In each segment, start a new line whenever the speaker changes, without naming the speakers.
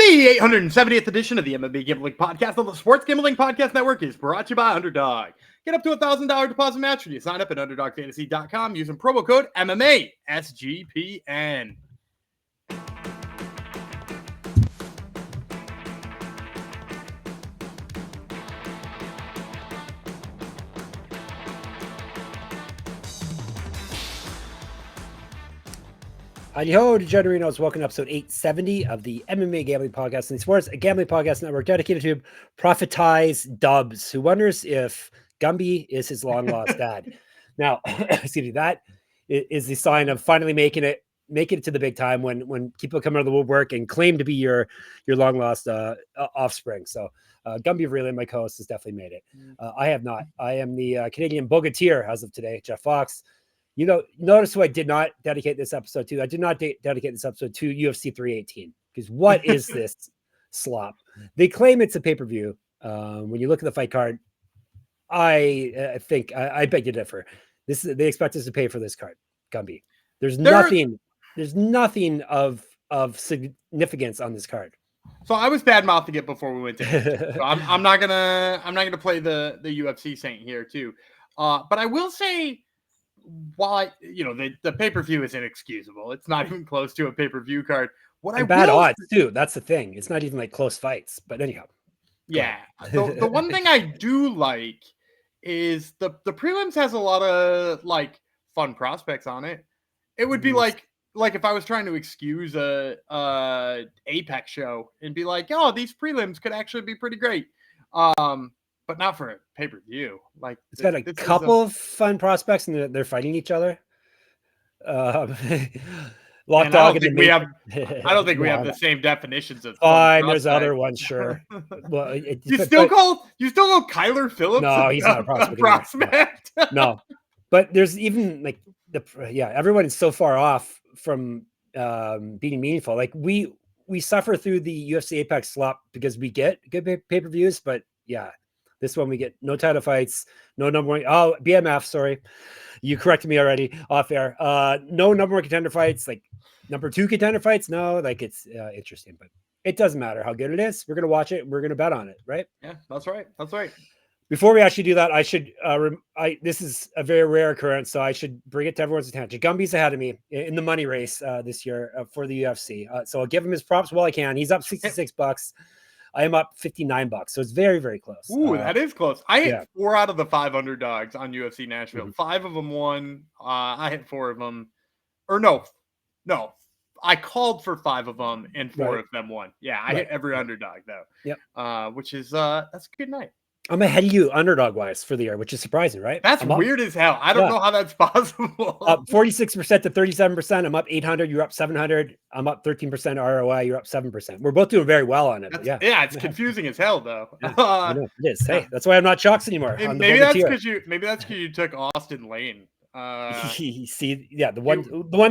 The 870th edition of the MMA Gambling Podcast on the Sports Gambling Podcast Network is brought to you by Underdog. Get up to $1,000 deposit match when you sign up at UnderdogFantasy.com using promo code MMA SGPN.
Howdy ho, Degenerinos. Welcome to episode 870 of the MMA Gambling Podcast and Sports, a gambling podcast network dedicated to profitize Dubs, who wonders if Gumby is his long lost dad. Now, excuse me, that is the sign of finally making it to the big time when people come out of the woodwork and claim to be your long lost offspring. So Gumby really, my co-host, has definitely made it. I have not. I am the Canadian Bogatir as of today, Jeff Fox. You know, notice who I did not dedicate this episode to. I did not dedicate this episode to UFC 318 because what is this slop? They claim it's a pay-per-view. When you look at the fight card, I think I beg to differ. They expect us to pay for this card, Gumby. There's nothing of significance on this card.
So I was bad mouthing it before we went to it. So I'm not gonna play the UFC saint here too. But I will say, why, the pay-per-view is inexcusable. It's not even close to a pay-per-view card.
Bad odds too. That's the thing. It's not even like close fights. But anyhow.
Yeah. The one thing I do like is the prelims has a lot of like fun prospects on it. It would be like if I was trying to excuse a Apex show and be like, oh, these prelims could actually be pretty great. But not for a pay-per-view. Like
it's got a couple of fun prospects and they're fighting each other. Lock Dog. I
don't think we have the same definitions of
fine. There's other ones, sure. Well,
you still call Kyler Phillips?
No, he's not a prospect. No, but there's even like everyone is so far off from being meaningful. Like we suffer through the UFC Apex slop because we get good pay-per-views, but yeah. This one we get no title fights, no number one. Oh, BMF, sorry. You corrected me already off air. No number one contender fights, like number two contender fights. No, like it's interesting, but it doesn't matter how good it is. We're going to watch it. We're going to bet on it, right?
Yeah, that's right. That's right.
Before we actually do that, I should, this is a very rare occurrence, so I should bring it to everyone's attention. Gumby's ahead of me in the money race this year for the UFC. So I'll give him his props while I can. He's up $66. I am up $59, so it's very, very close.
Ooh, that is close. I hit 4 out of the 5 underdogs on UFC Nashville. Mm-hmm. 5 of them won. I hit 4 of them. Or no. I called for 5 of them, and 4 of them won. Yeah, I hit every underdog, though.
Yep.
Which is, that's a good night.
I'm ahead of you underdog-wise for the year, which is surprising, right?
That's weird as hell. I don't know how that's possible.
Up 46% to 37%. I'm up 800. You're up 700. I'm up 13% ROI. You're up 7%. We're both doing very well on it.
It's confusing as hell, though.
I know. It is. Hey, that's why I'm not chalks anymore.
Maybe that's because you took Austin Lane.
See, the one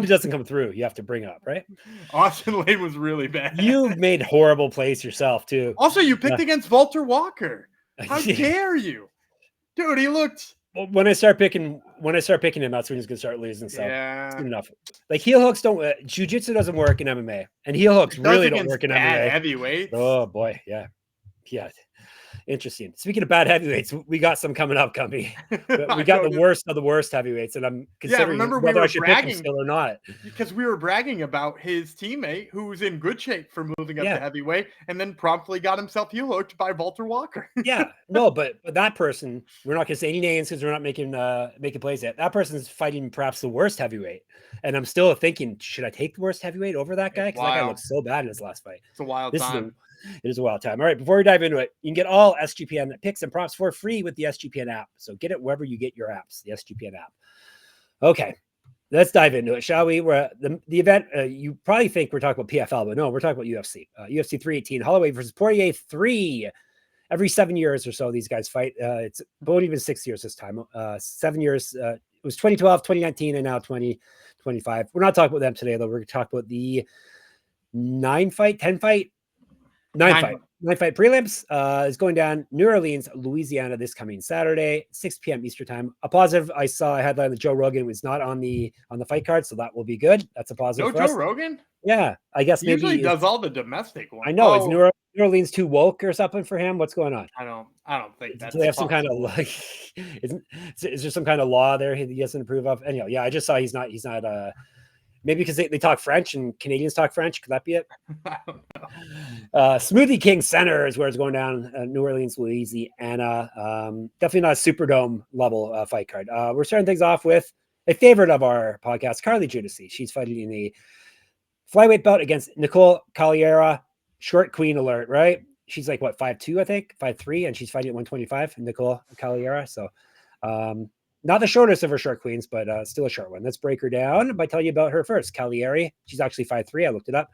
who doesn't come through, you have to bring up, right?
Austin Lane was really bad.
You've made horrible plays yourself too.
Also, you picked against Walter Walker. How dare you, dude? He looked.
When I start picking him, that's when he's gonna start losing. So it's good enough. Like heel hooks don't. Jiu-jitsu doesn't work in MMA, and heel hooks really don't work in MMA.
Heavyweights.
Oh boy, yeah. Interesting. Speaking of bad heavyweights, we got some coming up, Gumby. We got the worst of the worst heavyweights, and I'm considering whether I should pick him still or not.
Because we were bragging about his teammate who was in good shape for moving up to heavyweight, and then promptly got himself heel hooked by Walter Walker.
But that person, we're not going to say any names because we're not making plays yet. That person's fighting perhaps the worst heavyweight, and I'm still thinking, should I take the worst heavyweight over that guy? Because that guy looked so bad in his last fight.
It's a wild time.
It is a wild time. All right, before we dive into it, you can get all SGPN picks and props for free with the SGPN app. So get it wherever you get your apps, the SGPN app. Okay, let's dive into it, shall we? We're the event. You probably think we're talking about PFL, but no, we're talking about UFC. UFC 318, Holloway versus Poirier 3. Every 7 years or so, these guys fight. It's won't even 6 years this time. 7 years. It was 2012, 2019, and now 2025. We're not talking about them today, though. We're going to talk about the 9 fight. 9-fight prelims is going down New Orleans, Louisiana this coming Saturday, 6 p.m. Eastern time. A positive, I saw a headline that Joe Rogan was not on the fight card, so that will be good. That's a positive for
Joe
us.
Rogan?
Yeah, I guess
He
maybe
usually does all the domestic ones.
I know. Is New Orleans too woke or something for him? What's going on?
I don't think that's
Do they have some
possible.
kind of like is there some kind of law there he doesn't approve of? Anyhow, yeah, I just saw he's not maybe because they talk French and Canadians talk French. Could that be it?
I don't know.
Smoothie King Center is where it's going down. New Orleans, Louisiana. Definitely not a Superdome level fight card. We're starting things off with a favorite of our podcast, Carli Judice. She's fighting in the flyweight bout against Nicolle Caliari. Short queen alert, right? She's like what, 5'2", I think, 5'3", and she's fighting at 125. Nicolle Caliari. So not the shortest of her short queens, but still a short one. Let's break her down by telling you about her first. Caliari. She's actually 5'3". I looked it up.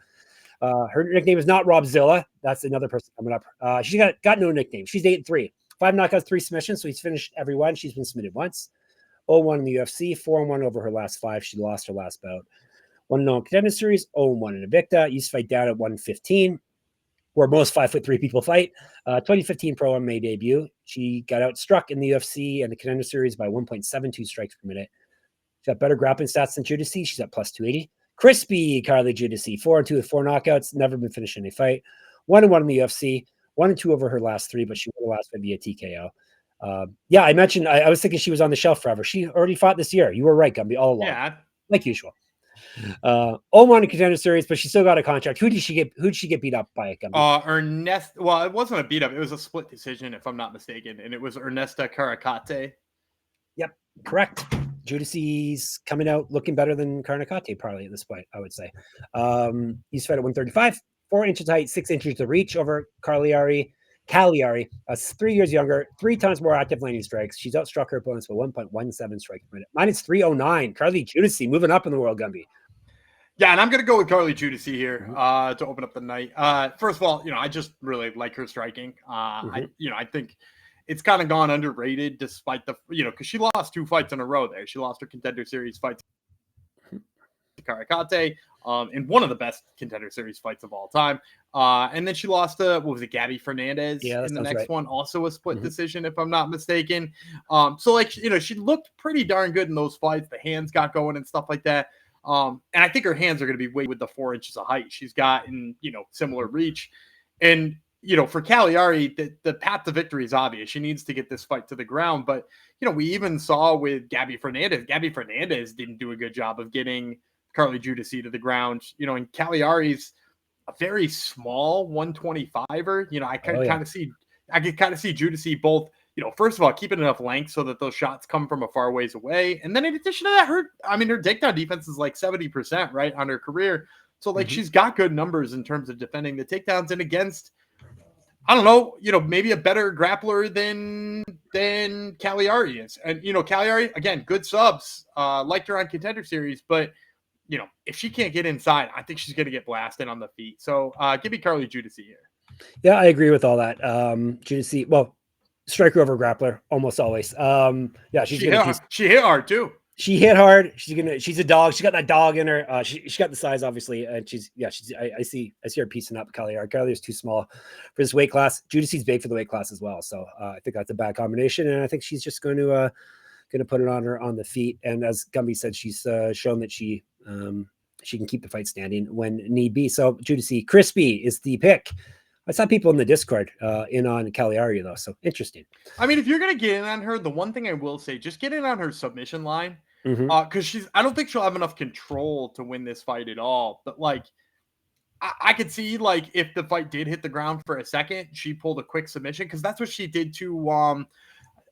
Her nickname is not Robzilla. That's another person coming up. She's got no nickname. She's 8-3. 5 knockouts, 3 submissions. So he's finished every one. She's been submitted once. 0-1 in the UFC. 4-1 over her last 5. She lost her last bout. 1-0 Contender Series. 0-1 in Invicta. Used to fight down at 115, where most 5'3" people fight. 2015 Pro MMA debut. She got outstruck in the UFC and the Contender Series by 1.72 strikes per minute. She's got better grappling stats than Judice. She's at plus 280. Crispy Carli Judice, 4-2 with 4 knockouts, never been finished in a fight. 1-1 in the UFC, 1-2 over her last 3, but she won the last fight via TKO. Yeah, I mentioned I was thinking she was on the shelf forever. She already fought this year. You were right, Gumby, all along.
Yeah,
like usual. 0-1 in Contender Series, but she still got a contract. Who did she get beat up by?
Ernest. Well, it wasn't a beat up. It was a split decision, if I'm not mistaken, and it was Ernesta Caracate.
Yep, correct. Judice's coming out looking better than Carnicate probably at this point, I would say. He's fed at 135, 4 inches height, 6 inches to reach over Caliari. 3 years younger, 3 times more active landing strikes. She's outstruck her opponents by 1.17 strikes per minute. Minus 309. Carli Judice moving up in the world, Gumby.
Yeah, and I'm gonna go with Carli Judice here to open up the night. First of all, I just really like her striking. I think it's kind of gone underrated despite the, because she lost 2 fights in a row there. She lost her Contender Series fight to Caracate in one of the best Contender Series fights of all time. And then she lost to, Gabby Fernandez in the next one, also a split decision, if I'm not mistaken. So she looked pretty darn good in those fights. The hands got going and stuff like that. And I think her hands are going to be way with the 4 inches of height she's got in, similar reach. And, for Caliari, the path to victory is obvious. She needs to get this fight to the ground. But, we even saw with Gabby Fernandez. Gabby Fernandez didn't do a good job of getting Carli Judice to the ground. And Caliari's a very small 125er. I can kind of see Judice both, first of all, keeping enough length so that those shots come from a far ways away. And then in addition to that, her takedown defense is like 70%, right, on her career. So she's got good numbers in terms of defending the takedowns and against, I don't know, maybe a better grappler than Caliari is. And, Caliari, again, good subs, liked her on Contender Series, but, if she can't get inside, I think she's going to get blasted on the feet. So give me Carli Judice here. Yeah,
I agree with all that. Judice, well, striker over grappler almost always. Yeah, she
hit hard too.
She hit hard. She's a dog. She got that dog in her. She got the size, obviously, and I see her piecing up Caliari. Caliari's too small for this weight class. Judice's big for the weight class as well, so I think that's a bad combination. And I think she's just going to put it on her on the feet. And as Gumby said, she's shown that she can keep the fight standing when need be. So Judice, Crispy is the pick. I saw people in the Discord in on Caliari, though, so interesting.
I mean, if you're going to get in on her, the one thing I will say, just get in on her submission line, because I don't think she'll have enough control to win this fight at all. But, I could see, if the fight did hit the ground for a second, she pulled a quick submission, because that's what she did to,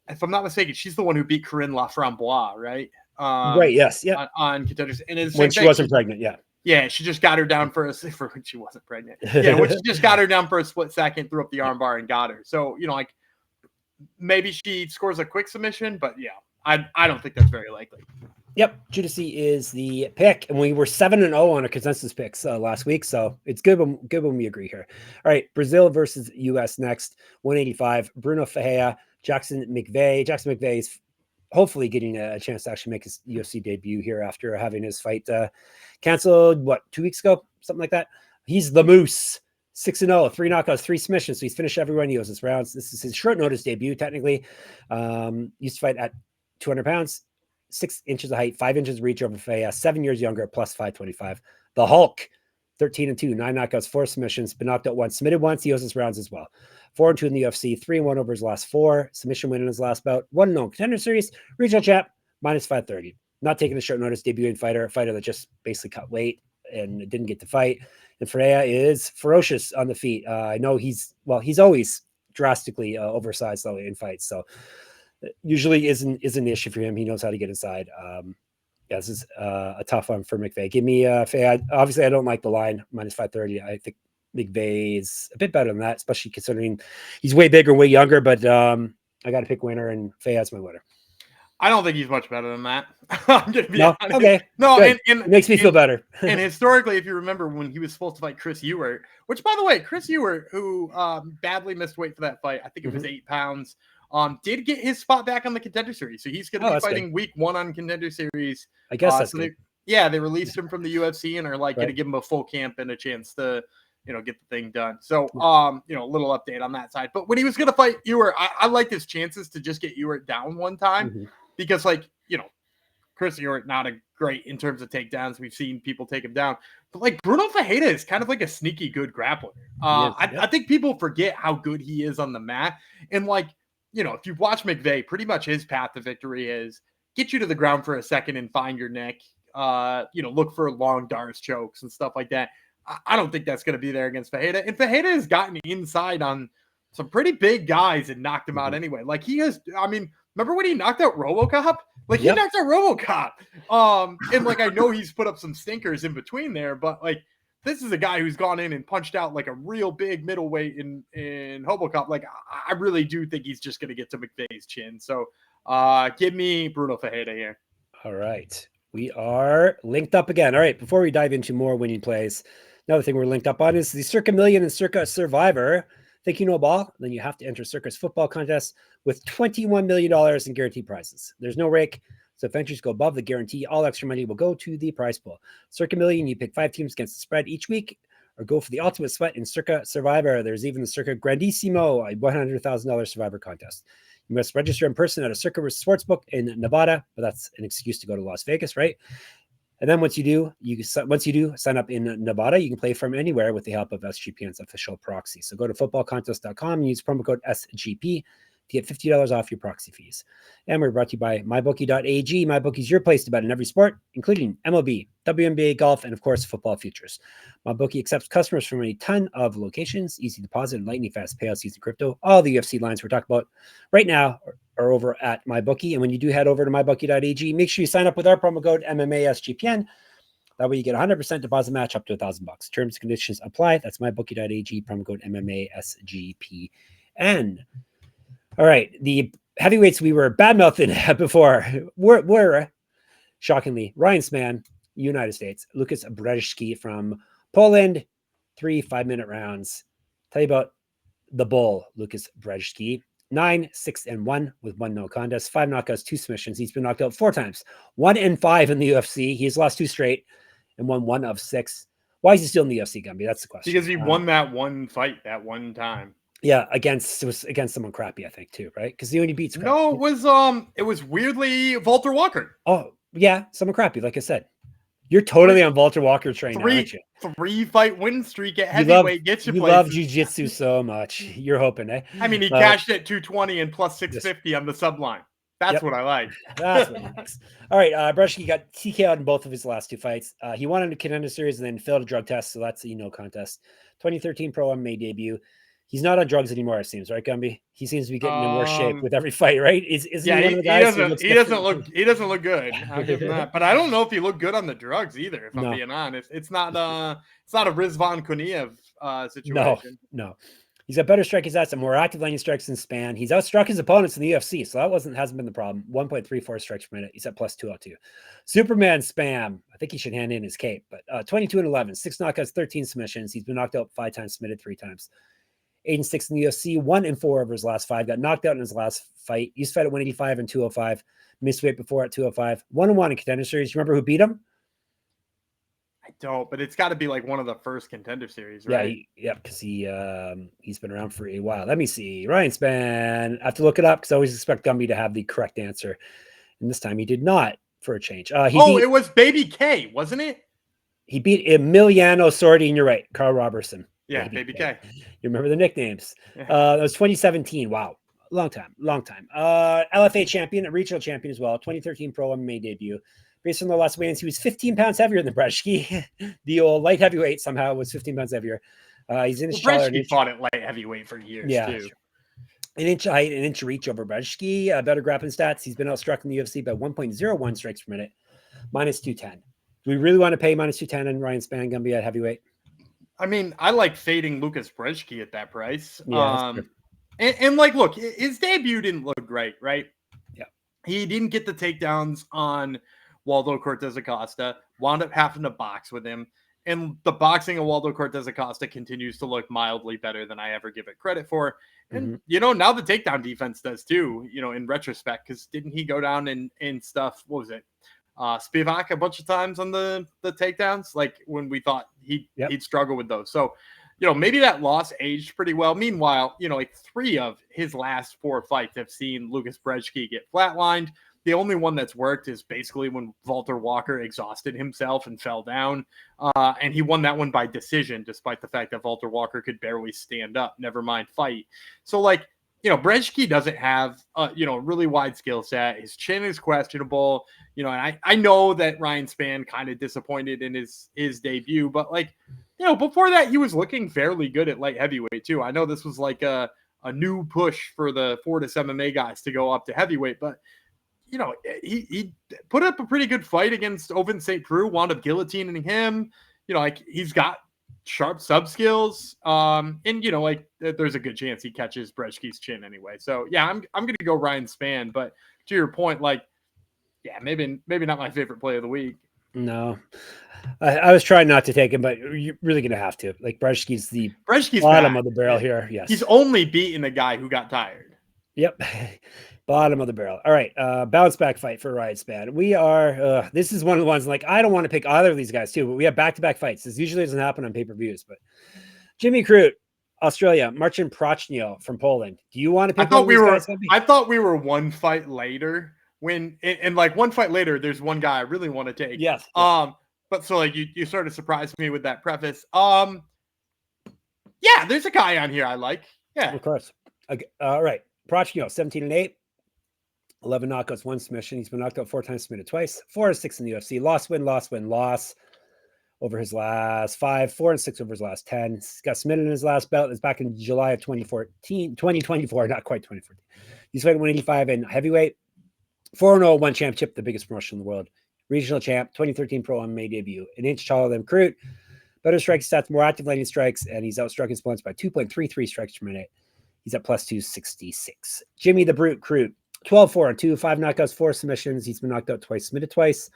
if I'm not mistaken, she's the one who beat Corinne Laframboise, right?
Right, yes, yeah.
On Contenders. And
when she wasn't pregnant, yeah.
Yeah, she just got her down for when she wasn't pregnant. Yeah, when she just got her down for a split second, threw up the armbar and got her. So, maybe she scores a quick submission, but yeah, I don't think that's very likely.
Yep, Judice is the pick, and we were 7-0 on our consensus picks last week, so it's good when we agree here. All right, Brazil versus US next, 185. Brunno Ferreira, Jackson McVey. Jackson McVey is hopefully getting a chance to actually make his UFC debut here after having his fight canceled, 2 weeks ago, something like that. He's the Moose, 6-0, 3 knockouts, 3 submissions. So he's finished everyone he owes his rounds. This is his short notice debut, technically. Used to fight at 200 pounds, 6 inches of height, 5 inches of reach over Fea, 7 years younger, plus 525. The Hulk, 13-2, 9 knockouts, 4 submissions, been knocked out once, submitted once. He owes his rounds as well. 4-2 in the UFC, 3-1 over his last 4, submission win in his last bout, 1-0 contender series, regional champ, minus 530. Not taking a short notice debuting fighter, a fighter that just basically cut weight and didn't get to fight. And Ferreira is ferocious on the feet. I know he's always drastically oversized though in fights. So usually isn't an issue for him. He knows how to get inside. This is a tough one for McVey. Give me Ferreira. Obviously, I don't like the line, minus 530. I think McVey is a bit better than that, especially considering he's way bigger, way younger, but I got to pick winner, and Ferreira's my winner.
I don't think he's much better than that. I'm gonna be honest.
Okay.
No, and
it makes me feel better.
And historically, if you remember when he was supposed to fight Chris Ewart, which by the way, Chris Ewart, who badly missed weight for that fight, I think it was 8 pounds, did get his spot back on the contender series. So he's gonna be fighting week 1 on contender series.
I guess that's good.
They released him from the UFC and are gonna give him a full camp and a chance to get the thing done. So a little update on that side. But when he was gonna fight Ewart, I liked his chances to just get Ewart down one time. Because, Chris Ewart, not a great in terms of takedowns. We've seen people take him down. But, Brunno Ferreira is kind of like a sneaky good grappler. I think people forget how good he is on the mat. And, if you've watched McVey, pretty much his path to victory is get you to the ground for a second and find your neck. Look for long darts chokes and stuff like that. I don't think that's going to be there against Ferreira. And Ferreira has gotten inside on some pretty big guys and knocked him out anyway. He has, remember when he knocked out RoboCop? He knocked out RoboCop. And I know he's put up some stinkers in between there, but this is a guy who's gone in and punched out a real big middleweight in RoboCop. I really do think he's just going to get to McVey's chin. So give me Brunno Ferreira here.
All right. We are linked up again. All right. Before we dive into more winning plays, another thing we're linked up on is the Circa Million and Circa Survivor. Think you know ball? Then you have to enter Circa's football contest with $21 million in guaranteed prizes. There's no rake, so if entries go above the guarantee, all extra money will go to the prize pool. Circa Million, you pick 5 teams against the spread each week, or go for the ultimate sweat in Circa Survivor. There's even the Circa Grandissimo, a $100,000 Survivor contest. You must register in person at a Circa sportsbook in Nevada, but that's an excuse to go to Las Vegas, right? And then once you do sign up in Nevada, you can play from anywhere with the help of SGPN's official proxy. So go to footballcontest.com and use promo code SGP to get $50 off your proxy fees. And we're brought to you by mybookie.ag. MyBookie is your place to bet in every sport, including MLB, WNBA, golf, and of course, football futures. MyBookie accepts customers from a ton of locations, easy deposit and lightning fast payouts using crypto. All the UFC lines we're talking about right now are over at MyBookie. And when you do head over to mybookie.ag, make sure you sign up with our promo code MMASGPN. That way you get 100% deposit match up to $1,000. Terms and conditions apply. That's mybookie.ag, promo code MMASGPN. All right. The heavyweights we were badmouthing before were shockingly Ryan Spann, United States, Łukasz Brzeski from Poland, 3 5-minute rounds. Tell you about the bull, Łukasz Brzeski. 9-6-1 with 1 no contest, 5 knockouts, 2 submissions. He's been knocked out 4 times, 1-5 in the UFC. He's lost 2 straight and won 1 of 6. Why is he still in the UFC, Gumby? That's the question.
Because he won that one fight that one time.
Yeah, against someone crappy, I think, too, right? Because he only beats crappy.
No, it was weirdly Walter Walker.
Oh, yeah, someone crappy, like I said. You're totally on Walter Walker train now, aren't you?
3-fight win streak at heavyweight gets you places.
You love jiu-jitsu so much. You're hoping, eh?
He cashed at 220 and plus 650 on the subline. That's what I like.
That's what he likes. All right, Brzeski got TKO'd in both of his last 2 fights. He won in the contender series and then failed a drug test, so that's a contest. 2013 Pro MMA debut. He's not on drugs anymore, it seems, right, Gumby? He seems to be getting in worse shape with every fight, right? Isn't he one of the guys?
He doesn't look good. I'll give him that. But I don't know if he looked good on the drugs either, if I'm being honest. It's not a Rizvan Kuniev situation.
No. He's got better striking stats and more active landing strikes than Spann. He's outstruck his opponents in the UFC, so that hasn't been the problem. 1.34 strikes per minute. He's at plus 202. Superman Spam. I think he should hand in his cape, but 22-11, 6 knockouts, 13 submissions. He's been knocked out 5 times, submitted 3 times. 8-6 in the UFC, 1-4 over his last 5. Got knocked out in his last fight. Used to fight at 185 and 205. Missed weight before at 205. 1-1 in contender series. You remember who beat him?
I don't, but it's got to be like one of the first Contender Series, right?
Yeah, because he's been around for a while. Let me see. Ryan Spann. I have to look it up because I always expect Gumby to have the correct answer, and this time he did not. For a change,
it was Baby K, wasn't it?
He beat Emiliano Sordi, and you're right, Carl Robertson.
Yeah, Baby K.
You remember the nicknames? That was 2017. Wow, long time. LFA champion, a regional champion as well. 2013 Pro MMA debut. Based on the last weigh-ins, he was 15 pounds heavier than Brzeski. The old light heavyweight somehow was 15 pounds heavier. He's in his
Brzeski fought at light heavyweight for years too. Sure.
An inch height, an inch reach over Brzeski. Better grappling stats. He's been outstruck in the UFC by 1.01 strikes per minute. Minus 210. Do we really want to pay minus 210 and Ryan Spann gonna be at heavyweight?
I mean, I like fading Łukasz Brzeski at that price.
Yeah,
and like, look, his debut didn't look great, right?
Yeah.
He didn't get the takedowns on Waldo Cortez Acosta, wound up having to box with him. And the boxing of Waldo Cortez Acosta continues to look mildly better than I ever give it credit for. And, now the takedown defense does too, in retrospect, because didn't he go down and stuff? What was it? Spivak a bunch of times on the takedowns, like when we thought he'd struggle with those. So, maybe that loss aged pretty well. Meanwhile, like 3 of his last 4 fights have seen Łukasz Brzeski get flatlined. The only one that's worked is basically when Walter Walker exhausted himself and fell down. And he won that one by decision, despite the fact that Walter Walker could barely stand up, never mind fight. So, like, Brzeski doesn't have, a really wide skill set. His chin is questionable, and I know that Ryan Spann kind of disappointed in his debut, but like, before that, he was looking fairly good at light heavyweight too. I know this was like a new push for the Fortis MMA guys to go up to heavyweight, but he put up a pretty good fight against Owen St. Preux, wound up guillotining him. Like, he's got sharp sub skills. And like, there's a good chance he catches Brzeski's chin anyway. So yeah, I'm going to go Ryan Spann, but to your point, like, yeah, maybe not my favorite play of the week.
No, I was trying not to take him, but you're really going to have to. Like, Brzeski's bottom of the barrel here. Yes.
He's only beaten a guy who got tired.
Yep. Bottom of the barrel. All right. Bounce back fight for Ryan Spann. We are, this is one of the ones, like, I don't want to pick either of these guys too, but we have back-to-back fights. This usually doesn't happen on pay-per-views, but Jimmy Crute, Australia, Marcin Prachnio from Poland. Do you want to pick one of these guys?
I thought we were one fight later and like one fight later, there's one guy I really want to take.
Yes.
But so like you sort of surprised me with that preface. Yeah, there's a guy on here I like. Yeah.
Of course. Okay. All right. Prachnio, 17-8. 11 knockouts, 1 submission. He's been knocked out 4 times, submitted twice. 4-6 in the UFC. Loss over his last 5. 4-6 over his last 10. He's got submitted in his last bout. It's back in July of 2024, not quite 2014. He's fighting 185 in heavyweight. 4-0, one championship, the biggest promotion in the world. Regional champ, 2013 Pro MMA debut. An inch taller than Crute. Better strike stats, more active landing strikes, and he's outstruck his opponents by 2.33 strikes per minute. He's at plus 266. Jimmy the Brute Crute. 12-4-2, 5 knockouts, 4 submissions. He's been knocked out twice, submitted twice.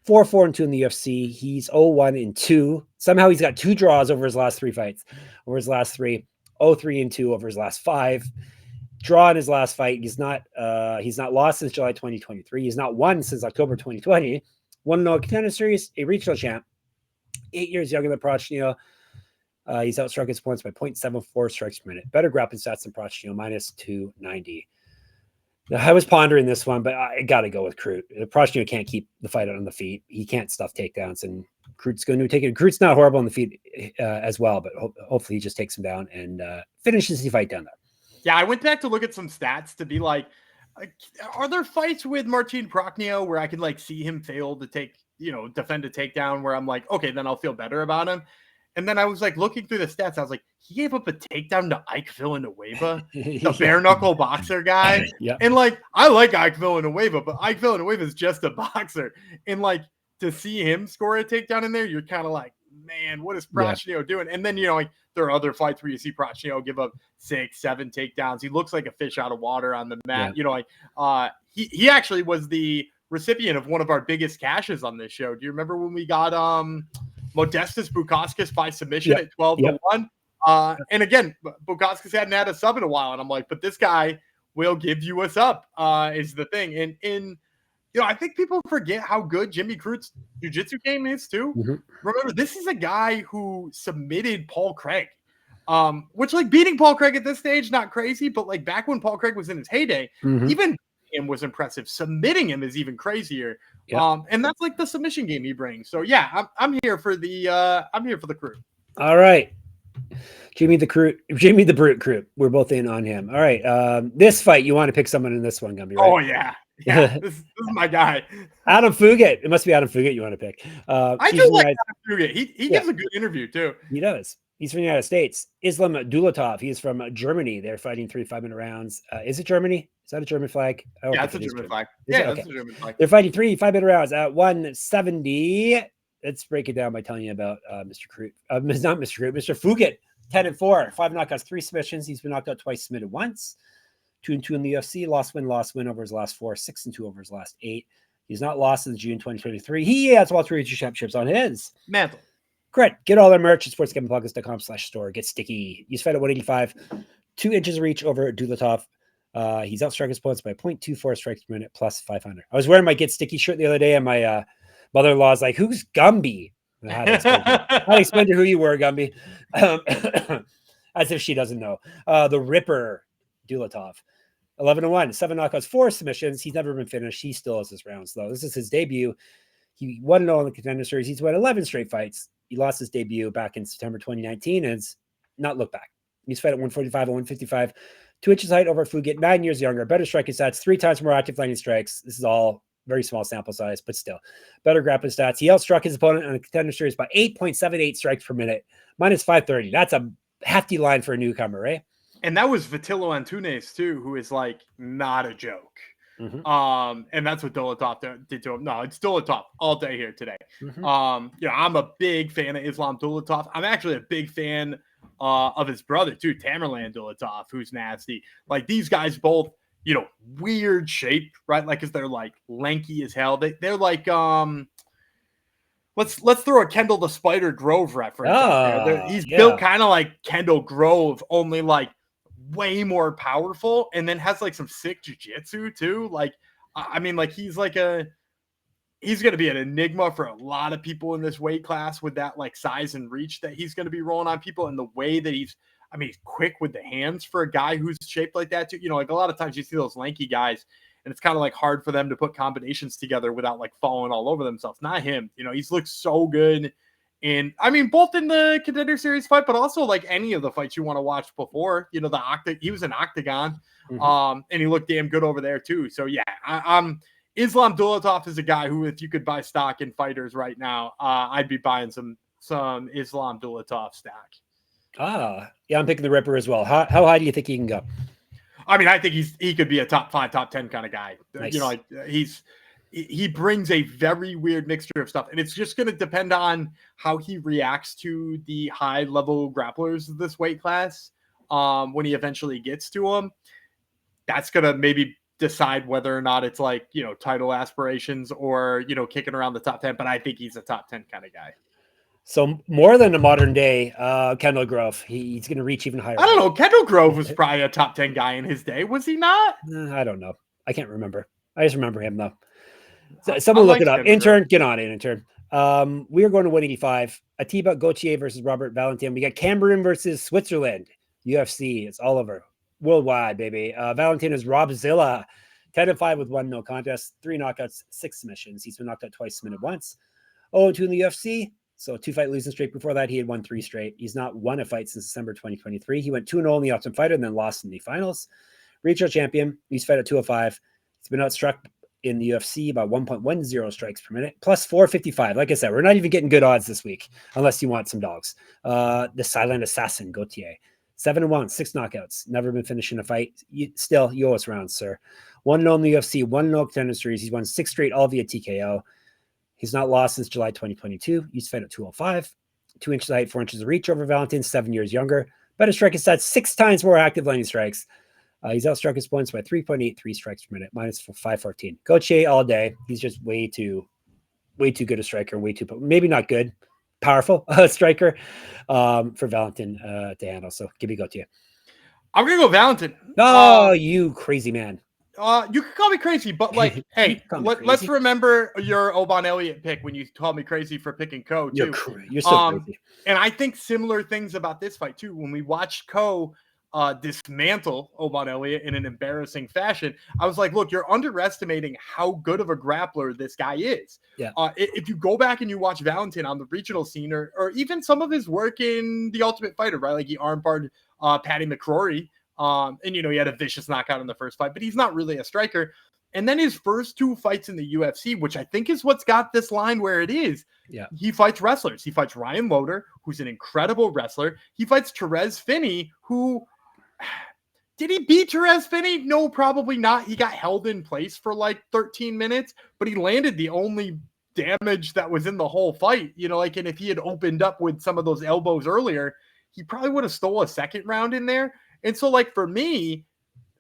4-4-2 in the UFC. He's 0-1-2. Somehow he's got 2 draws over his last 3 fights. Over his last 3, 0-3-2 over his last 5. Draw in his last fight. He's not lost since July 2023. He's not won since October 2020. 1-0 Contender Series, a regional champ. 8 years younger than Prachnio. He's outstruck his opponents by 0.74 strikes per minute. Better grappling stats than Prachnio, minus 290. Now, I was pondering this one, but I got to go with Crute. Prachnio can't keep the fight on the feet. He can't stuff takedowns, and Crute's going to take it. Crute's not horrible on the feet as well, but hopefully he just takes him down and finishes the fight down there.
Yeah, I went back to look at some stats to be like, are there fights with Marcin Prachnio where I could like see him fail to defend a takedown where I'm like, okay, then I'll feel better about him. And then I was like looking through the stats. I was like, he gave up a takedown to Ike Villanueva, the bare knuckle boxer guy.
Yeah.
And like, I like Ike Villanueva, but Ike Villanueva is just a boxer. And like, to see him score a takedown in there, you're kind of like, man, what is Prachnio doing? And then, like, there are other fights where you see Prachnio give up 6, 7 takedowns. He looks like a fish out of water on the mat. Yeah. He actually was the recipient of one of our biggest cashes on this show. Do you remember when we got Modestas Bukauskas by submission at 12-1? And again, Bukauskas hadn't had a sub in a while, and I'm like, but this guy will give you a sub, is the thing. And in I think people forget how good Jimmy Crute's jiu-jitsu game is too.
Mm-hmm.
Remember, this is a guy who submitted Paul Craig, which like beating Paul Craig at this stage, not crazy, but like back when Paul Craig was in his heyday, even him was impressive. Submitting him is even crazier. Yep. And that's like the submission game he brings. So yeah, I'm here for the Crute.
All right. Jimmy the Brute Crute. We're both in on him. All right. This fight, you want to pick someone in this one, Gumby, right?
Oh yeah. Yeah, this is my guy.
Adam Fugitt. It must be Adam Fugitt you want to pick.
I do like Adam Fugitt. He gives a good interview too.
He does. He's from the United States. Islam Dulatov. He's from Germany. They're fighting 3 5-minute rounds. Is it Germany? Is that a German flag?
Yeah, it's a German flag. Yeah, it's a German flag.
They're fighting 3 5-minute rounds at 170. Let's break it down by telling you about Mr. Crute. Not Mr. Crute, Mr. Fugitt. 10-4, 5 knockouts, 3 submissions. He's been knocked out twice, submitted once. 2-2 in the UFC. Lost win over his last 4. 6-2 over his last 8. He's not lost since June 2023. He has welterweight championships on his
mantle.
Correct. Get all their merch at sportsgamblingpodcast.com/store. Get sticky. He's fight at 185, 2 inches of reach over Dulatov. He's outstruck his opponents by 0.24 strikes per minute plus 500. I was wearing my Get Sticky shirt the other day, and my mother-in-law's like, "Who's Gumby?" How to explain to who you were, Gumby. As if she doesn't know. The Ripper Dulatov. 11-1, 7 knockouts, 4 submissions. He's never been finished. He still has his rounds, though. This is his debut. He 1-0 in the Contender Series. He's won 11 straight fights. He lost his debut back in September 2019 and has not looked back. He's fought at 145 and 155. 2 inches height over Fugitt, 9 years younger, better striking stats, 3 times more active landing strikes. This is all very small sample size, but still. Better grappling stats. He outstruck his opponent on the Contender Series by 8.78 strikes per minute, minus 530. That's a hefty line for a newcomer, right?
And that was Vitillo Antunes too, who is like not a joke. And that's what Dulatov did to him. No, it's Dulatov all day here today. I'm a big fan of Islam Dulatov. I'm actually a big fan of his brother too, Tamerlan Dulatov, who's nasty. Like these guys both, weird shape, right? Like, cause they're like lanky as hell. They're like, let's throw a Kendall the Spider Grove reference out there. He's built kind of like Kendall Grove, only like way more powerful, and then has like some sick jiu-jitsu too. Like, I mean, like he's going to be an enigma for a lot of people in this weight class with that like size and reach that he's going to be rolling on people, and the way that he's quick with the hands for a guy who's shaped like that too. Like a lot of times you see those lanky guys and it's kind of like hard for them to put combinations together without like falling all over themselves. Not him. He's looked so good. And both in the Contender Series fight, but also like any of the fights you want to watch before, he was an Octagon, and he looked damn good over there too. So yeah, Islam Dulatov is a guy who, if you could buy stock in fighters right now, I'd be buying some Islam Dulatov stock.
Yeah, I'm picking the Ripper as well. How high do you think he can go?
I think he could be a top 5, top 10 kind of guy.
Nice.
He brings a very weird mixture of stuff, and it's just going to depend on how he reacts to the high level grapplers of this weight class. When he eventually gets to them, that's going to maybe decide whether or not it's like, title aspirations or, kicking around the top 10, but I think he's a top 10 kind of guy.
So more than a modern day Kendall Grove, he's going to reach even higher.
I don't know. Kendall Grove was probably a top 10 guy in his day. Was he not?
I don't know. I can't remember. I just remember him though. So, someone look it up. Intern, get on it, intern. We are going to 185. Ateba, Gautier versus Robert Valentin. We got Cameroon versus Switzerland. UFC. It's all over. Worldwide, baby. Valentin is Rob Zilla. 10-5 with 1 no contest. 3 knockouts, 6 submissions. He's been knocked out twice, submitted once. 0-2 in the UFC. So 2 fight losing streak. Before that, he had won 3 straight. He's not won a fight since December 2023. He went 2-0 in the Ultimate Fighter and then lost in the finals. Regional champion. He's fought at 205. He's been outstruck in the UFC about 1.10 strikes per minute, plus 455. Like I said, we're not even getting good odds this week, unless you want some dogs. The Silent Assassin, Gautier. 7-1, 6 knockouts. Never been finished in a fight. You owe us rounds, sir. 1-0 in the UFC, 1-0 Contender Series. He's won 6 straight, all via TKO. He's not lost since July 2022. He's fought at 205. 2 inches of height, 4 inches of reach over Valentin, 7 years younger. Better striking stats, 6 times more active landing strikes. He's outstruck his points by 3.83 strikes per minute, minus 514. Gautier all day. He's just way too good a striker, maybe not good, powerful striker for Valentin to handle. So give me Gautier.
I'm going to go Valentin.
Oh, you crazy man.
You could call me crazy, but like, hey, let's remember your Oban Elliott pick when you called me crazy for picking Ko too.
You're so crazy.
And I think similar things about this fight too. When we watched Ko dismantle Oban Elliott in an embarrassing fashion, I was like, look, you're underestimating how good of a grappler this guy is.
Yeah.
If you go back and you watch Valentin on the regional scene, or even some of his work in The Ultimate Fighter, right? Like he armbarred Paddy McCrory. And he had a vicious knockout in the first fight, but he's not really a striker. And then his first 2 fights in the UFC, which I think is what's got this line where it is.
Yeah.
He fights wrestlers. He fights Ryan Loder, who's an incredible wrestler. He fights Therese Finney, who did he beat Therese Finney? No, probably not. He got held in place for like 13 minutes, but he landed the only damage that was in the whole fight. And if he had opened up with some of those elbows earlier, he probably would have stole a second round in there. And so, like, for me,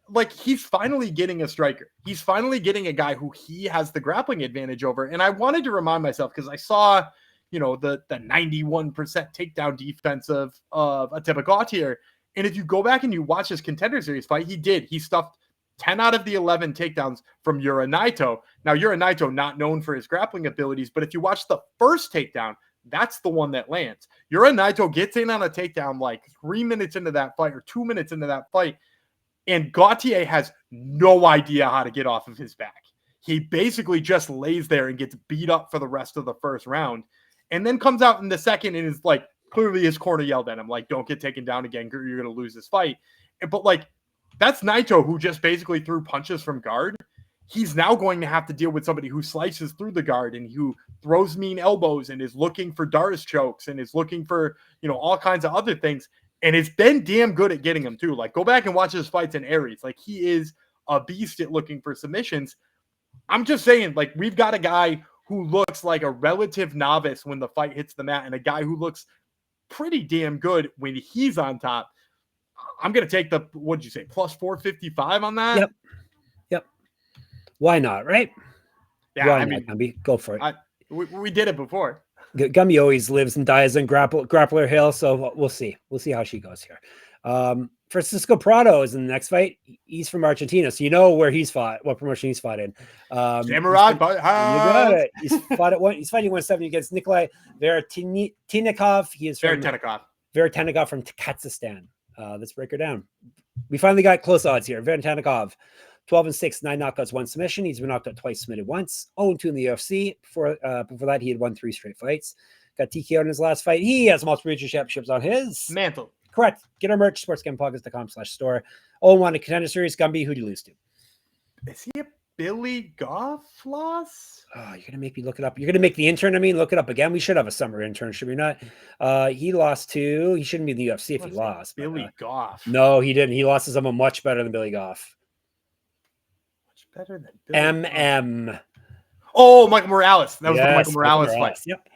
like, he's finally getting a striker. He's finally getting a guy who he has the grappling advantage over. And I wanted to remind myself, because I saw, the 91% takedown defense of Ateba Gautier. And if you go back and you watch his Contender Series fight, he stuffed 10 out of the 11 takedowns from Yura Naito. Now, Yura Naito, not known for his grappling abilities, but if you watch the first takedown, that's the one that lands. Yura Naito gets in on a takedown like 3 minutes into that fight or 2 minutes into that fight, and Gautier has no idea how to get off of his back. He basically just lays there and gets beat up for the rest of the first round, and then comes out in the second and is like, clearly his corner yelled at him, like, don't get taken down again, you're going to lose this fight. But like, that's Naito, who just basically threw punches from guard. He's now going to have to deal with somebody who slices through the guard and who throws mean elbows and is looking for Darius chokes and is looking for, all kinds of other things. And it's been damn good at getting them too. Like, go back and watch his fights in Aries. Like, he is a beast at looking for submissions. I'm just saying, like, we've got a guy who looks like a relative novice when the fight hits the mat and a guy who looks pretty damn good when he's on top. I'm going to take the, what did you say, plus 455 on that?
Yep. Why not, right?
Yeah,
Why not, Gumby? Go for it.
We did it before.
Gumby always lives and dies in Grappler Hill, so we'll see. We'll see how she goes here. Francisco Prado is in the next fight. He's from Argentina, so you know where he's fought, what promotion he's fought in.
Samurai. You
got it. He's fighting 170 against Nikolay Veretennikov. He is from Veretennikov from Kazakhstan. Let's break her down. We finally got close odds here. Veretennikov, 12-6, 9 knockouts, 1 submission. He's been knocked out twice, submitted once. 0-2 in the UFC. Before that, he had won 3 straight fights. Got TKO in his last fight. He has multiple regional championships on his
mantle.
Correct. Get our merch, sportsgamepodcast.com/store. 0-1 in Contender Series. Gumby, who do you lose to?
Is he a Billy Goff loss?
Oh, you're gonna make me look it up. You're gonna make the intern. Look it up again. We should have a summer intern, should we not? He lost to. He shouldn't be in the UFC if he lost.
Billy Goff.
No, he didn't. He lost to someone much better than Billy Goff.
Much better than Billy
MM.
Oh, Michael Morales. That was the Michael Morales fight.
Yep.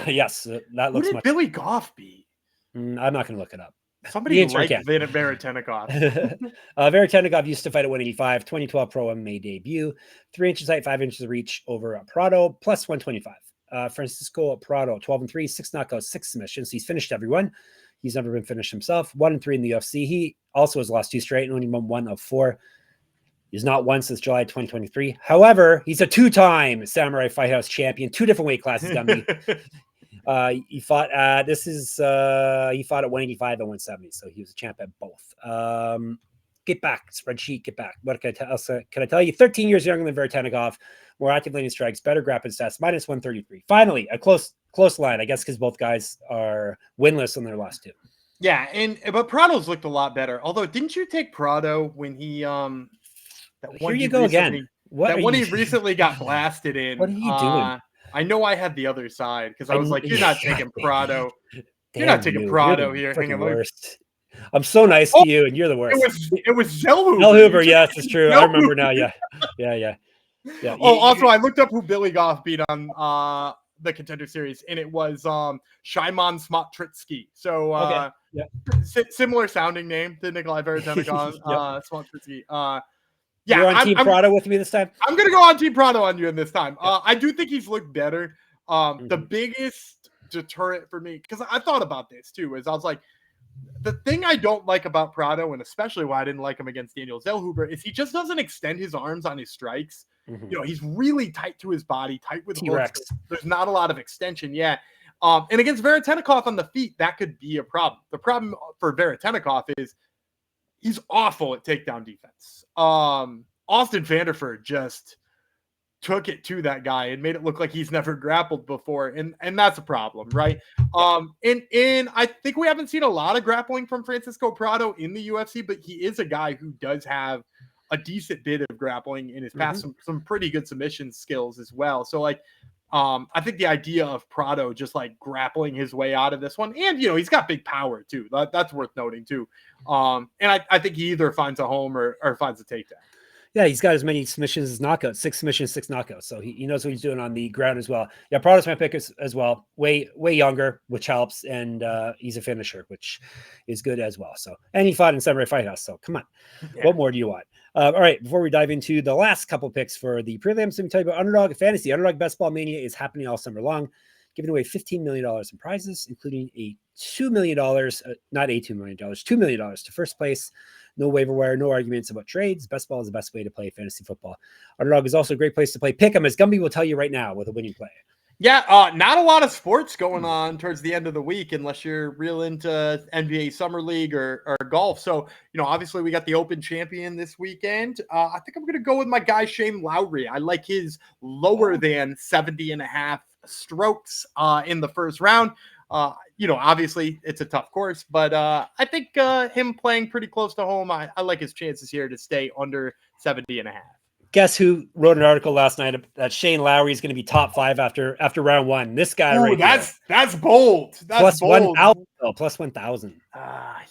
Yes, that looks.
Who did Billy Goff beat?
I'm not gonna look it up.
Somebody like Veretennikov.
Veretennikov used to fight at 185, 2012 Pro MMA debut, 3 inches height, 5 inches of reach over Prado, plus 125. Francisco Prado, 12-3, 6 knockouts, 6 submissions. He's finished everyone. He's never been finished himself. 1-3 in the UFC. He also has lost 2 straight and only won 1 of 4. He's not won since July 2023. However, he's a 2-time Samurai Fight House champion, 2 different weight classes. He fought at 185 and 170, so he was a champ at both. Get back, spreadsheet, get back. What can I tell you? 13 years younger than Veretennikov, more active landing strikes, better grappling stats, minus 133. Finally, a close line, I guess, because both guys are winless in their last 2.
Yeah, but Prado's looked a lot better. Although, didn't you take Prado when he
Here you go again.
He recently got blasted in?
What are you doing?
I know I had the other side because I was like, "You're not taking Prado.
You're
not taking Prado here."
Hang on, worst. I'm so nice to you, and you're the worst.
It was Zellhuber.
Zellhuber, yes, it's true. I remember now. Yeah.
Oh, also, I looked up who Billy Goff beat on the Contender Series, and it was Shimon Smotritsky. So, similar sounding name to Nikolay Veretennikov. Smotritsky. Yeah,
you're on Team Prado with me this time?
I'm going to go on Team Prado on you in this time. I do think he's looked better. The biggest deterrent for me, because I thought about this too, is I was like, The thing I don't like about Prado, and especially why I didn't like him against Daniel Zellhuber, is he just doesn't extend his arms on his strikes.
Mhm.
You know, he's really tight to his body, tight with
T-Rex.
hooks. There's not a lot of extension yet. And against Veretennikov on the feet, that could be a problem. The problem for Veretennikov is he's awful at takedown defense. Austin Vanderford just took it to that guy and made it look like he's never grappled before. And that's a problem, right? And I think we haven't seen a lot of grappling from Francisco Prado in the UFC, but he is a guy who does have a decent bit of grappling in his past, some pretty good submission skills as well. So like, I think the idea of Prado just like grappling his way out of this one, and you know, he's got big power too. That's worth noting too. And I think he either finds a home or finds a takedown.
Yeah, he's got as many submissions as knockouts, 6 submissions, 6 knockouts. So he knows what he's doing on the ground as well. Yeah, Prado's my pick as well. Way younger, which helps. And he's a finisher, which is good as well. So, and he fought in Samurai Fight House. So come on. Yeah. What more do you want? All right, before we dive into the last couple picks for the prelims, let me tell you about Underdog Fantasy. Underdog Best Ball Mania is happening all summer long, giving away $15 million in prizes, including a $2 million, not a $2 million, $2 million to first place. No waiver wire, no arguments about trades. Best ball is the best way to play fantasy football. Underdog is also a great place to play pick'em, as Gumby will tell you right now with a winning play.
Yeah, not a lot of sports going on towards the end of the week unless you're real into NBA Summer League or golf. So, you know, obviously we got the Open champion this weekend. I think I'm going to go with my guy, Shane Lowry. I like his lower than 70.5 strokes in the first round. You know, obviously it's a tough course, but I think him playing pretty close to home, I like his chances here to stay under 70.5.
Guess who wrote an article last night that Shane Lowry is going to be top 5 after round 1? This guy.
Ooh, that's bold. That's bold.
Plus 1,000.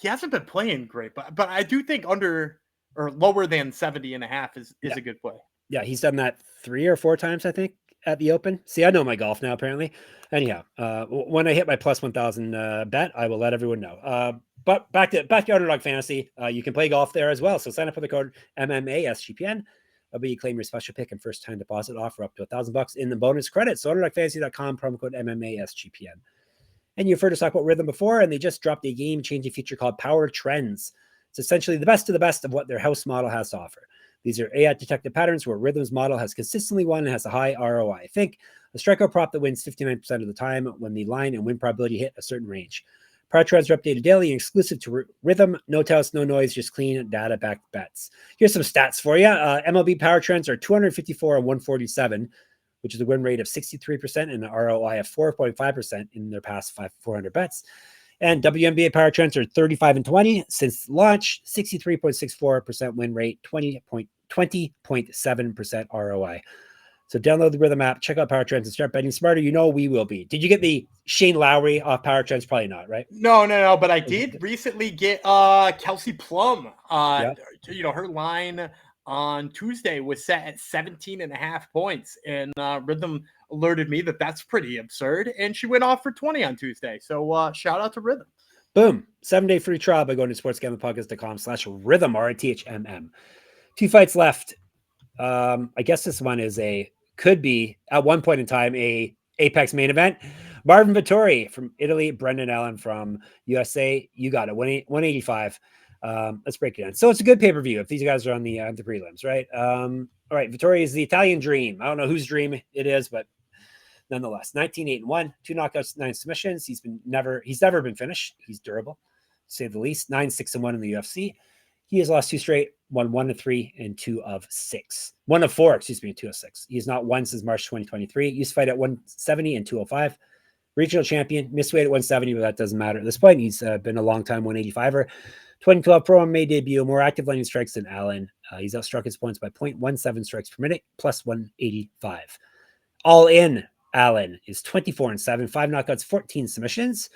He hasn't been playing great, but I do think under or lower than 70.5 is a good play.
Yeah, he's done that 3 or 4 times, I think, at the Open. See, I know my golf now, apparently. Anyhow, when I hit my plus 1,000 bet, I will let everyone know. But back to Underdog Fantasy, you can play golf there as well. So sign up with the code MMASGPN. That'll be you claim your special pick and first time deposit offer up to $1,000 in the bonus credit. So underdogfantasy.com, promo code MMASGPN. And you've heard us talk about Rhythm before, and they just dropped a game-changing feature called Power Trends. It's essentially the best of the best of what their house model has to offer. These are AI detected patterns where Rhythm's model has consistently won and has a high ROI. Think a strikeout prop that wins 59% of the time when the line and win probability hit a certain range. Power Trends are updated daily and exclusive to Rhythm. No touts, no noise, just clean data-backed bets. Here's some stats for you. MLB Power Trends are 254 and 147, which is a win rate of 63% and an ROI of 4.5% in their past 400 bets. And WNBA Power Trends are 35 and 20 since launch, 63.64% win rate, 20.7% ROI. So download the Rhythm app, check out Power Trends, and start betting smarter. You know we will be. Did you get the Shane Lowry off Power Trends? Probably not, right?
No. But I did recently get Kelsey Plum. You know, her line on Tuesday was set at 17.5 points, and Rhythm alerted me that that's pretty absurd, and she went off for 20 on Tuesday. So shout out to Rhythm.
Boom. 7-day free trial by going to sportsgamblingpodcast.com/Rhythm, RITHMM. 2 fights left. I guess this one could be at one point in time a Apex main event. Marvin Vettori from Italy, Brendan Allen from USA. You got it. 185. Let's break it down. So it's a good pay-per-view if these guys are on the prelims, right? All right. Vettori is the Italian dream. I don't know whose dream it is, but nonetheless, 19-8-1, 2 knockouts, 9 submissions. He's never been finished. He's durable, to say the least. 9-6-1 in the UFC. He has lost 2 straight, won 1-3 and 2 of 6. 1 of 4, excuse me, 2 of 6. He has not won since March 2023. Used to fight at 170 and 205. Regional champion, missed weight at 170, but that doesn't matter at this point. He's been a long time 185er. 2012 Pro MMA debut, more active landing strikes than Allen. He's outstruck his points by 0.17 strikes per minute, plus 185. All in, Allen is 24-7, 5 knockouts, 14 submissions.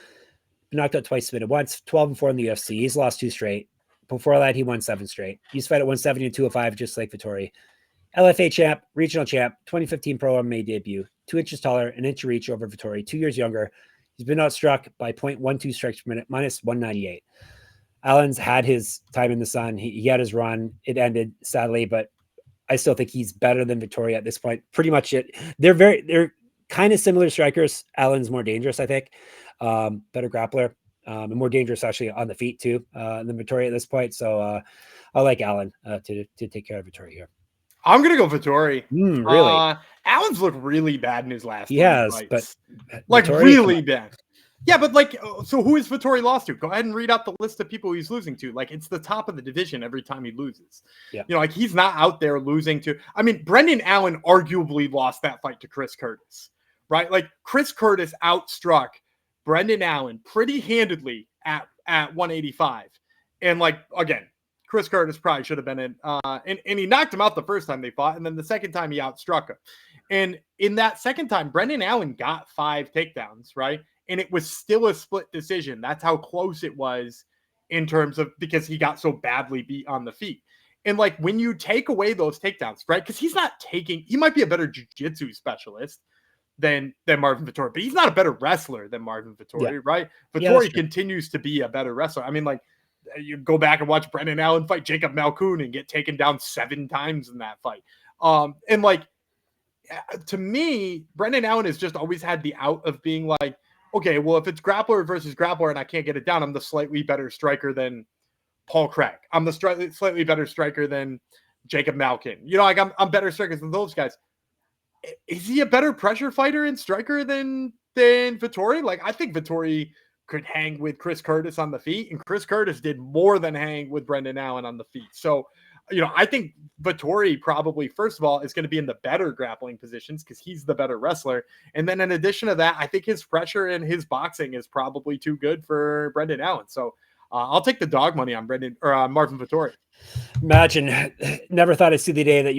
Been knocked out twice, submitted once, 12-4 in the UFC. He's lost 2 straight. Before that, he won 7 straight. He's fight at 170 and 205, just like Vettori. LFA champ, regional champ, 2015 Pro MMA debut, 2 inches taller, an inch of reach over Vettori, 2 years younger. He's been outstruck by 0.12 strikes per minute, minus 198. Allen's had his time in the sun. He had his run. It ended, sadly, but I still think he's better than Vettori at this point. Pretty much it. They're kind of similar strikers. Allen's more dangerous, I think. Better grappler. and more dangerous actually on the feet too than Vettori at this point. So I like Allen to take care of Vettori here.
I'm gonna go Vettori.
Really?
Allen's looked really bad in his last.
He has,
fights.
but
like
Vettori,
really bad. Yeah, but like, so who is Vettori lost to? Go ahead and read out the list of people he's losing to. Like, it's the top of the division every time he loses.
Yeah.
You know, like he's not out there losing to. I mean, Brendan Allen arguably lost that fight to Chris Curtis, right? Like Chris Curtis outstruck Brendan Allen pretty handedly at 185, and like again, Chris Curtis probably should have been in, and he knocked him out the first time they fought, and then the second time he outstruck him. And in that second time, Brendan Allen got 5 takedowns, right? And it was still a split decision. That's how close it was in terms of, because he got so badly beat on the feet. And like when you take away those takedowns, right? Because he's not taking, he might be a better jiu-jitsu specialist than Marvin Vettori, but he's not a better wrestler than Marvin Vettori, right? Vettori continues to be a better wrestler. I mean, like, you go back and watch Brendan Allen fight Jacob Malkoun and get taken down 7 times in that fight. And like, to me, Brendan Allen has just always had the out of being like, okay, well, if it's grappler versus grappler and I can't get it down, I'm the slightly better striker than Paul Craig. I'm the slightly better striker than Jacob Malkin. You know, like I'm better strikers than those guys. Is he a better pressure fighter and striker than Vettori? Like, I think Vettori could hang with Chris Curtis on the feet, and Chris Curtis did more than hang with Brendan Allen on the feet. So, you know, I think Vettori probably, first of all, is going to be in the better grappling positions because he's the better wrestler. And then in addition to that, I think his pressure and his boxing is probably too good for Brendan Allen. So I'll take the dog money on Marvin Vettori.
Imagine, never thought I'd see the day that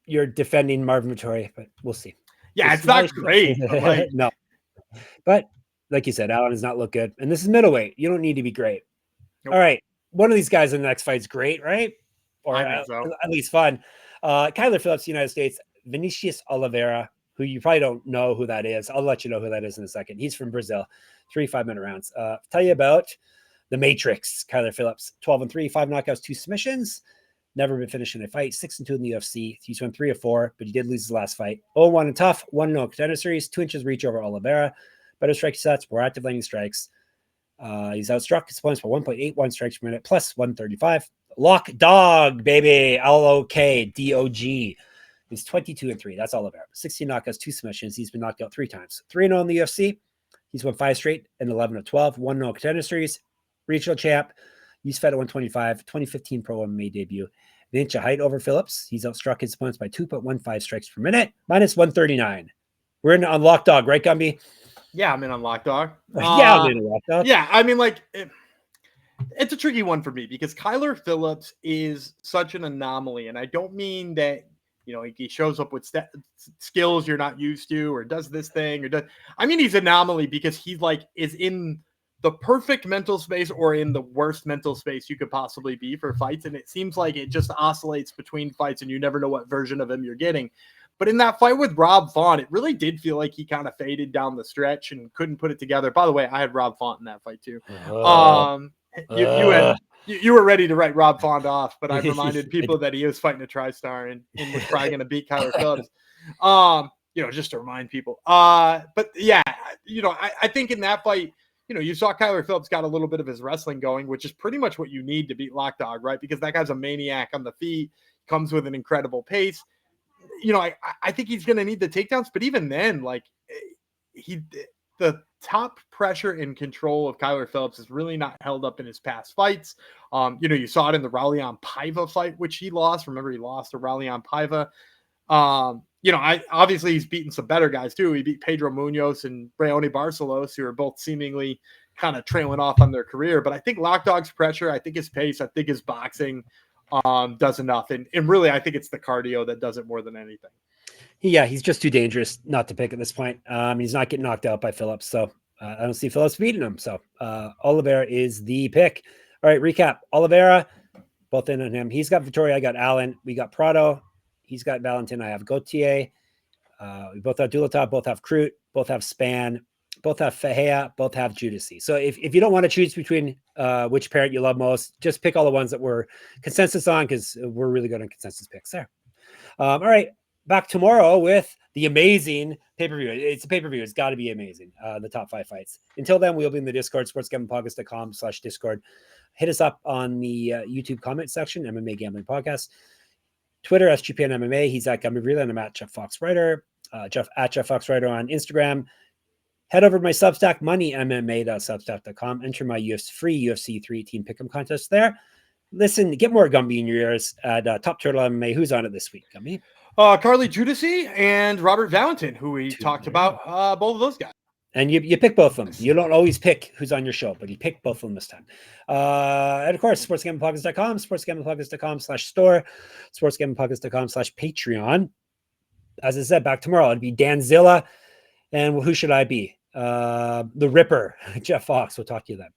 you're defending Marvin Vettori, but we'll see.
Yeah, it's not great. But like,
no, but like you said, Allen does not look good. And this is middleweight. You don't need to be great. Nope. All right. One of these guys in the next fight's great, right? Or at least fun. Kyler Phillips, United States, Vinicius Oliveira, who you probably don't know who that is. I'll let you know who that is in a second. He's from Brazil. 3 5-minute rounds. Tell you about the Matrix, Kyler Phillips. 12-3, 5 knockouts, 2 submissions. Never been finished in a fight. 6-2 in the UFC. He's won 3 of 4, but he did lose his last fight. 0-1 and tough. 1-0 contender series. 2 inches reach over Oliveira. Better strike sets. More active landing strikes. He's outstruck his opponents by 1.81 strikes per minute, plus 135. Lock dog, baby. LOKDOG. He's 22-3. That's Oliveira. 16 knockouts, 2 submissions. He's been knocked out 3 times. 3-0 in the UFC. He's won 5 straight and 11 of 12. 1-0 contender series. Regional champ. He's fed at 125. 2015 Pro MMA debut. An inch of height over Phillips. He's outstruck his opponents by 2.15 strikes per minute. Minus 139. We're in on Lock Dog, right, Gumby?
Yeah, I'm in on Lock Dog.
Yeah, I'm in on Lock Dog.
Yeah, I mean, like, it's a tricky one for me because Kyler Phillips is such an anomaly. And I don't mean that, you know, he shows up with skills you're not used to or does this thing or does. I mean, he's an anomaly because he's like is in the perfect mental space or in the worst mental space you could possibly be for fights. And it seems like it just oscillates between fights and you never know what version of him you're getting. But in that fight with Rob Font, it really did feel like he kind of faded down the stretch and couldn't put it together. By the way, I had Rob Font in that fight too. You were ready to write Rob Font off, but I reminded people that he was fighting a TriStar and was probably going to beat Kyler Phillips. You know, just to remind people. But yeah, you know, I think in that fight, you know, you saw Kyler Phillips got a little bit of his wrestling going, which is pretty much what you need to beat Lock Dog, right? Because that guy's a maniac on the feet, comes with an incredible pace. You know, I think he's going to need the takedowns, but even then, like the top pressure and control of Kyler Phillips is really not held up in his past fights. You know, you saw it in the Raulian Paiva fight, which he lost. Remember, he lost to Raulian Paiva. You know, obviously he's beaten some better guys too. He beat Pedro Munoz and Brayoni Barcelos, who are both seemingly kind of trailing off on their career. But I think Lock Dog's pressure, I think his pace, I think his boxing does enough. And really, I think it's the cardio that does it more than anything.
Yeah, he's just too dangerous not to pick at this point. He's not getting knocked out by Phillips, so I don't see Phillips beating him. So Oliveira is the pick. All right, recap. Oliveira, both in on him. He's got Vettori. I got Allen. We got Prado. He's got Valentin. I have Gautier. We both have Dulatov. Both have Crute. Both have Spann. Both have Ferreira. Both have Judice. So if you don't want to choose between which parent you love most, just pick all the ones that we're consensus on because we're really good on consensus picks there. All right. back tomorrow with the amazing pay-per-view. It's a pay-per-view. It's got to be amazing. The top 5 fights. Until then, we'll be in the Discord, sportsgamblingpodcast.com/Discord. Hit us up on the YouTube comment section, MMA Gambling Podcast. Twitter, SGPN MMA. He's at Gamble Responsibly, and I'm at Jeff Fox Writer. Jeff Fox Writer on Instagram. Head over to my Substack, moneymma.substack.com. Enter my free UFC 3 team pick'em contest there. Listen, get more Gumby in your ears at Top Turtle MMA. Who's on it this week, Gumby?
Carli, Judice, and Robert Valentin, who we talked about, both of those guys.
And you pick both of them. You don't always pick who's on your show, but you pick both of them this time. And of course, sportsgamblingpodcast.com, sportsgamblingpodcast.com/store, sportsgamblingpodcast.com/Patreon. As I said, back tomorrow, it'd be Danzilla. And who should I be? The Ripper, Jeff Fox. We'll talk to you then.